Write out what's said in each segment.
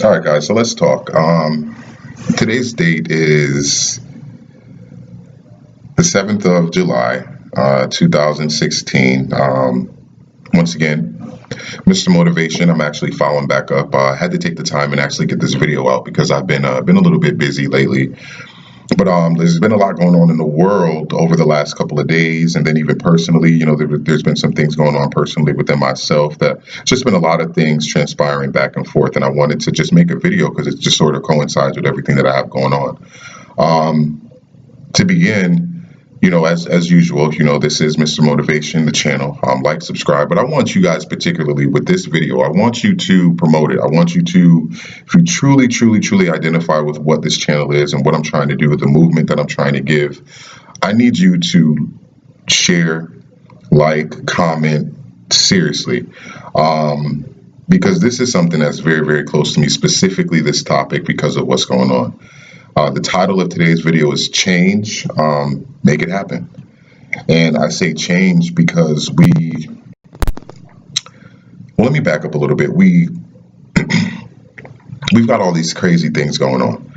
All right, guys. So let's talk. Today's date is the 7th of July, 2016. Once again, Mr. Motivation. I'm actually following back up. I had to take the time and actually get this video out because I've been a little bit busy lately. But there's been a lot going on in the world over the last couple of days, and then even personally, there's been some things going on personally within myself that just been a lot of things transpiring back and forth. And I wanted to just make a video because it just sort of coincides with everything that I have going on. To begin, as usual, this is Mr. Motivation, the channel. Like, subscribe. But I want you guys, particularly with this video, I want you to promote it. I want you to, if you truly, truly, truly identify with what this channel is and what I'm trying to do with the movement that I'm trying to give, I need you to share, like, comment, seriously. Because this is something that's very, very close to me, specifically this topic because of what's going on. The title of today's video is Change, Make It Happen. And I say change because let me back up a little bit. We've got all these crazy things going on.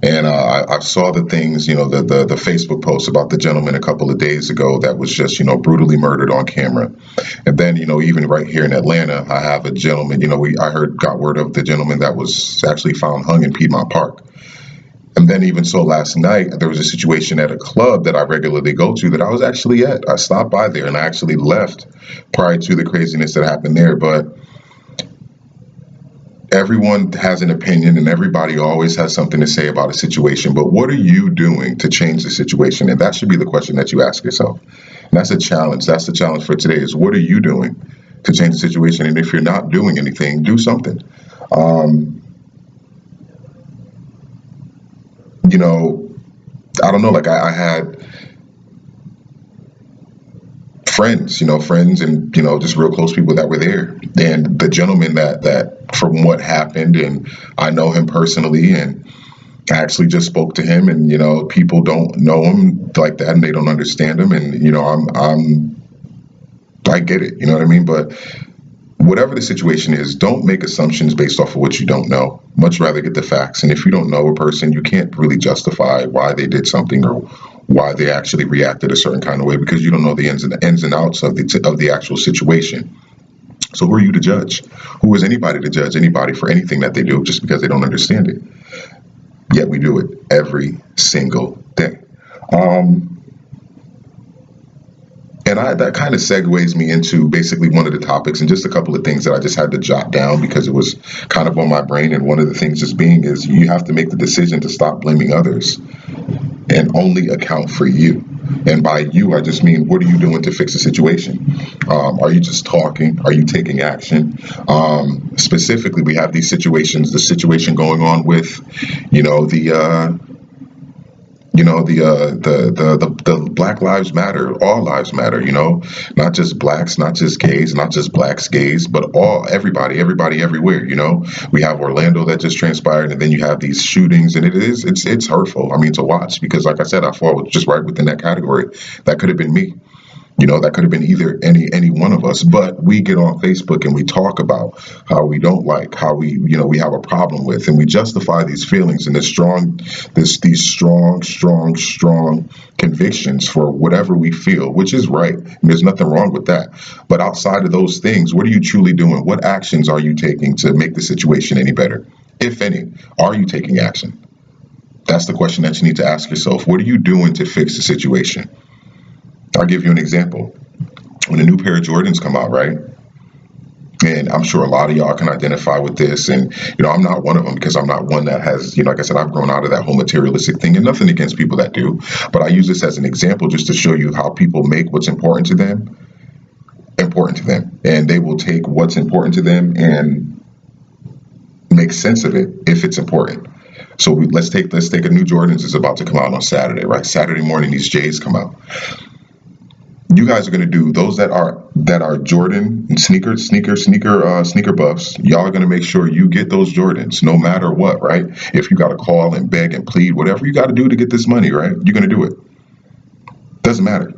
And I saw the things, the Facebook post about the gentleman a couple of days ago that was just, brutally murdered on camera. And then, even right here in Atlanta, I have a gentleman, got word of the gentleman that was actually found hung in Piedmont Park. And then even so last night, there was a situation at a club that I regularly go to that I was actually at. I stopped by there and I actually left prior to the craziness that happened there. But everyone has an opinion and everybody always has something to say about a situation. But what are you doing to change the situation? And that should be the question that you ask yourself. And that's a challenge. That's the challenge for today is what are you doing to change the situation? And if you're not doing anything, do something. I don't know, like I had friends and, just real close people that were there. And the gentleman that from what happened, and I know him personally, and I actually just spoke to him, and, people don't know him like that and they don't understand him. And, I get it, you know what I mean? But whatever the situation is, don't make assumptions based off of what you don't know. Much rather get the facts. And if you don't know a person, you can't really justify why they did something or why they actually reacted a certain kind of way because you don't know the ins and outs of the actual situation. So who are you to judge? Who is anybody to judge anybody for anything that they do just because they don't understand it? Yet we do it every single day. And that kind of segues me into basically one of the topics and just a couple of things that I just had to jot down because it was kind of on my brain. And one of the things just being is you have to make the decision to stop blaming others and only account for you. And by you, I just mean, what are you doing to fix the situation? Are you just talking? Are you taking action? Specifically, we have these situations, the situation going on with, the Black Lives Matter, all lives matter, not just blacks, not just gays, not just blacks, gays, but everybody everywhere, we have Orlando that just transpired, and then you have these shootings, and it's hurtful, to watch, because like I said, I fall just right within that category. That could have been me. That could have been either any one of us, but we get on Facebook and we talk about how we don't like, how we have a problem with, and we justify these feelings and these strong convictions for whatever we feel, which is right. And there's nothing wrong with that. But outside of those things, what are you truly doing? What actions are you taking to make the situation any better? If any, are you taking action? That's the question that you need to ask yourself. What are you doing to fix the situation? I'll give you an example. When a new pair of Jordans come out, right? And I'm sure a lot of y'all can identify with this. And, I'm not one of them because I'm not one that has, like I said, I've grown out of that whole materialistic thing, and nothing against people that do. But I use this as an example just to show you how people make what's important to them. And they will take what's important to them and make sense of it if it's important. So let's take a new Jordans is about to come out on Saturday, right? Saturday morning, these J's come out. You guys are going to do those that are Jordan sneaker buffs. Y'all are going to make sure you get those Jordans no matter what, right? If you got to call and beg and plead, whatever you got to do to get this money, right? You're going to do it. Doesn't matter.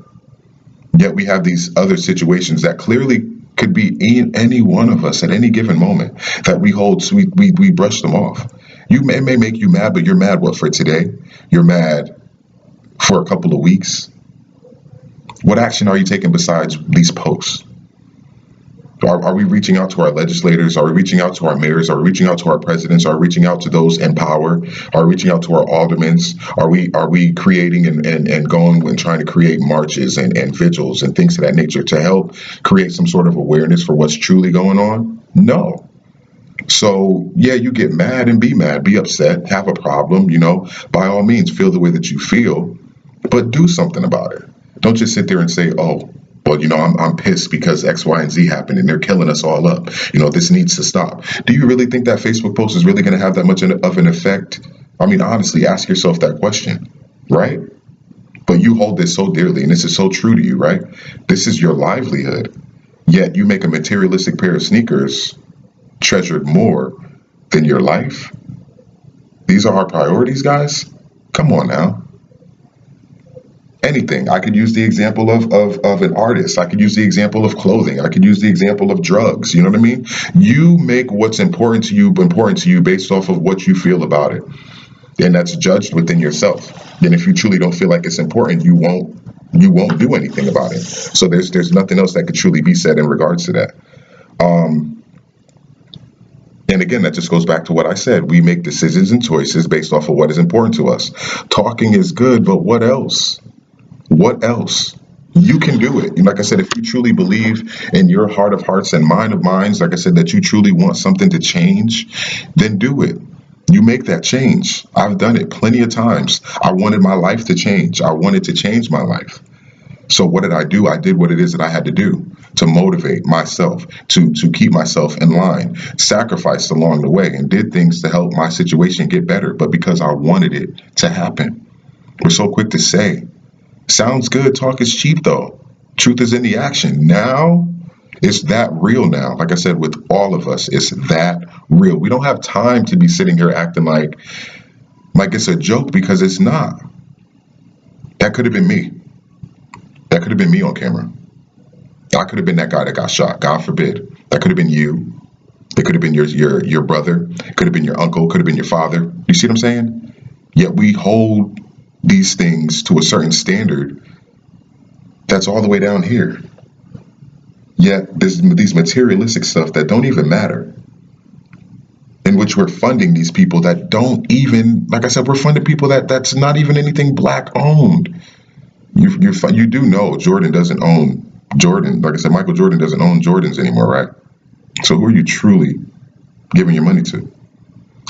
Yet we have these other situations that clearly could be any one of us at any given moment that we hold, so we brush them off. It may make you mad, but you're mad what, for today? You're mad for a couple of weeks? What action are you taking besides these posts? Are we reaching out to our legislators? Are we reaching out to our mayors? Are we reaching out to our presidents? Are we reaching out to those in power? Are we reaching out to our aldermen? Are we creating and going and trying to create marches and vigils and things of that nature to help create some sort of awareness for what's truly going on? No. So yeah, you get mad and be mad, be upset, have a problem, by all means, feel the way that you feel, but do something about it. Don't just sit there and say, oh, well, I'm pissed because X, Y, and Z happened and they're killing us all up. This needs to stop. Do you really think that Facebook post is really going to have that much of an effect? I mean, honestly, ask yourself that question, right? But you hold this so dearly and this is so true to you, right? This is your livelihood. Yet you make a materialistic pair of sneakers treasured more than your life. These are our priorities, guys. Come on now. Anything. I could use the example of an artist. I could use the example of clothing. I could use the example of drugs. You know what I mean? You make what's important to you based off of what you feel about it. And that's judged within yourself. And if you truly don't feel like it's important, you won't do anything about it. So there's nothing else that could truly be said in regards to that. And again, that just goes back to what I said. We make decisions and choices based off of what is important to us. Talking is good, but what else? What else? You can do it. Like I said, if you truly believe in your heart of hearts and mind of minds, like I said, that you truly want something to change, then do it. You make that change. I've done it plenty of times. I wanted my life to change. I wanted to change my life. So what did I do? I did what it is that I had to do to motivate myself, to keep myself in line, sacrificed along the way, and did things to help my situation get better. But because I wanted it to happen. We're so quick to say, sounds good, talk is cheap though. Truth is in the action. Now, it's that real now. Like I said, with all of us, it's that real. We don't have time to be sitting here acting like it's a joke, because it's not. That could have been me. That could have been me on camera. I could have been that guy that got shot. God forbid. That could have been you. It could have been your brother. It could have been your uncle. It could have been your father. You see what I'm saying? Yet we hold these things to a certain standard that's all the way down here. Yet there's these materialistic stuff that don't even matter, in which we're funding these people that don't even, like I said, we're funding people that's not even anything black owned. You do know Jordan doesn't own Jordan. Like I said, Michael Jordan doesn't own Jordans anymore, right? So who are you truly giving your money to?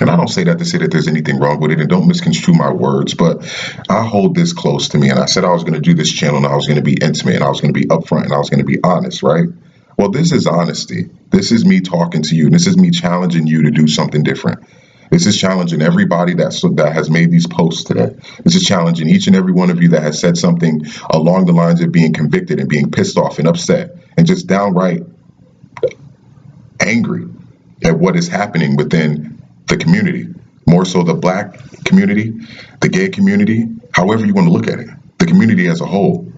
And I don't say that to say that there's anything wrong with it, and don't misconstrue my words, but I hold this close to me. And I said I was going to do this channel, and I was going to be intimate, and I was going to be upfront, and I was going to be honest, right? Well, this is honesty. This is me talking to you. And this is me challenging you to do something different. This is challenging everybody that has made these posts today. This is challenging each and every one of you that has said something along the lines of being convicted and being pissed off and upset and just downright angry at what is happening within the community. More so the black community, the gay community, however you want to look at it, the community as a whole.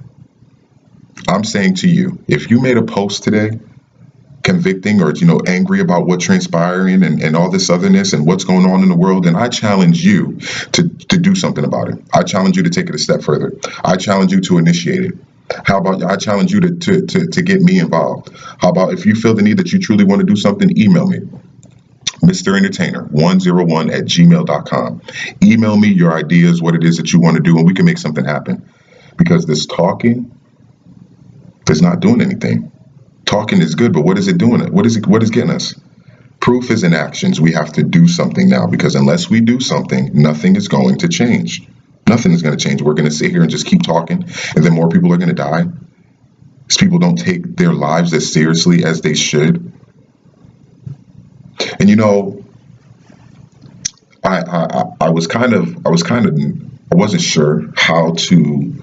I'm saying to you, if you made a post today convicting or, angry about what transpiring and all this otherness and what's going on in the world, then I challenge you to do something about it. I challenge you to take it a step further. I challenge you to initiate it. How about I challenge you to get me involved? How about if you feel the need that you truly want to do something, email me. Mr. Entertainer 101@gmail.com. Email me your ideas, what it is that you want to do, and we can make something happen. Because this talking is not doing anything. Talking is good, but what is it doing? What is getting us? Proof is in actions. We have to do something now, because unless we do something, nothing is going to change. Nothing is going to change. We're going to sit here and just keep talking, and then more people are going to die. Because people don't take their lives as seriously as they should. And I wasn't sure how to,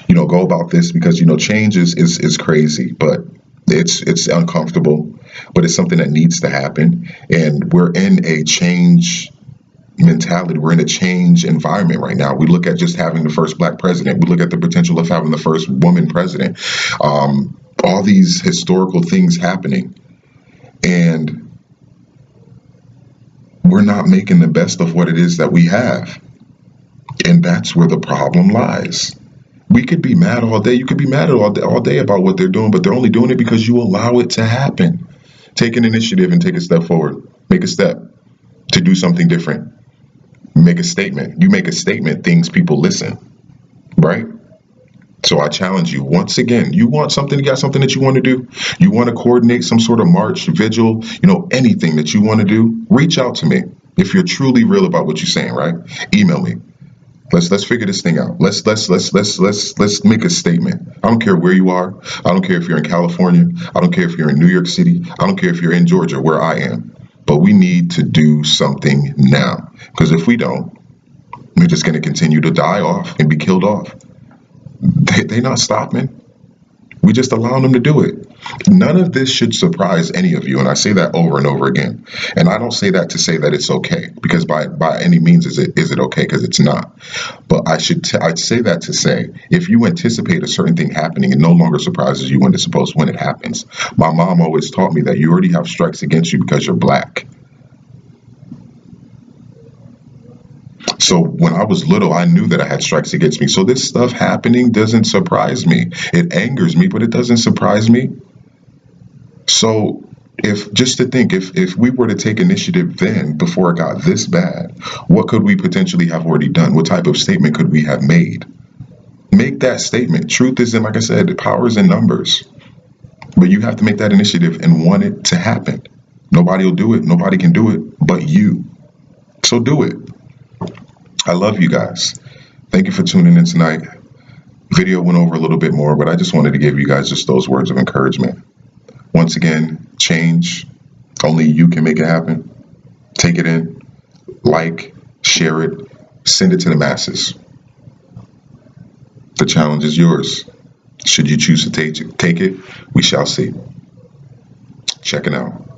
go about this, because change is crazy, but it's uncomfortable, but it's something that needs to happen. And we're in a change mentality. We're in a change environment right now. We look at just having the first black president. We look at the potential of having the first woman president. all these historical things happening, and we're not making the best of what it is that we have. And that's where the problem lies. We could be mad all day. You could be mad all day about what they're doing, but they're only doing it because you allow it to happen. Take an initiative and take a step forward. Make a step to do something different. Make a statement. You make a statement, things people listen, right? So I challenge you once again. You want something, you got something that you want to do, you want to coordinate some sort of march, vigil, anything that you want to do, reach out to me. If you're truly real about what you're saying, right? Email me. Let's figure this thing out. Let's make a statement. I don't care where you are. I don't care if you're in California. I don't care if you're in New York City. I don't care if you're in Georgia, where I am. But we need to do something now. Because if we don't, we're just going to continue to die off and be killed off. They're not stopping. We just allowing them to do it. None of this should surprise any of you, and I say that over and over again. And I don't say that to say that it's okay, because by any means is it okay, because it's not. But I'd say that to say, if you anticipate a certain thing happening, it no longer surprises you when it happens. My mom always taught me that you already have strikes against you because you're black. So when I was little, I knew that I had strikes against me. So this stuff happening doesn't surprise me. It angers me, but it doesn't surprise me. So if we were to take initiative then, before it got this bad, what could we potentially have already done? What type of statement could we have made? Make that statement. Truth is in, like I said, power is in numbers. But you have to make that initiative and want it to happen. Nobody will do it. Nobody can do it but you. So do it. I love you guys. Thank you for tuning in tonight. Video went over a little bit more, but I just wanted to give you guys just those words of encouragement. Once again, change. Only you can make it happen. Take it in, like, share it, send it to the masses. The challenge is yours. Should you choose to take it, we shall see. Checking out.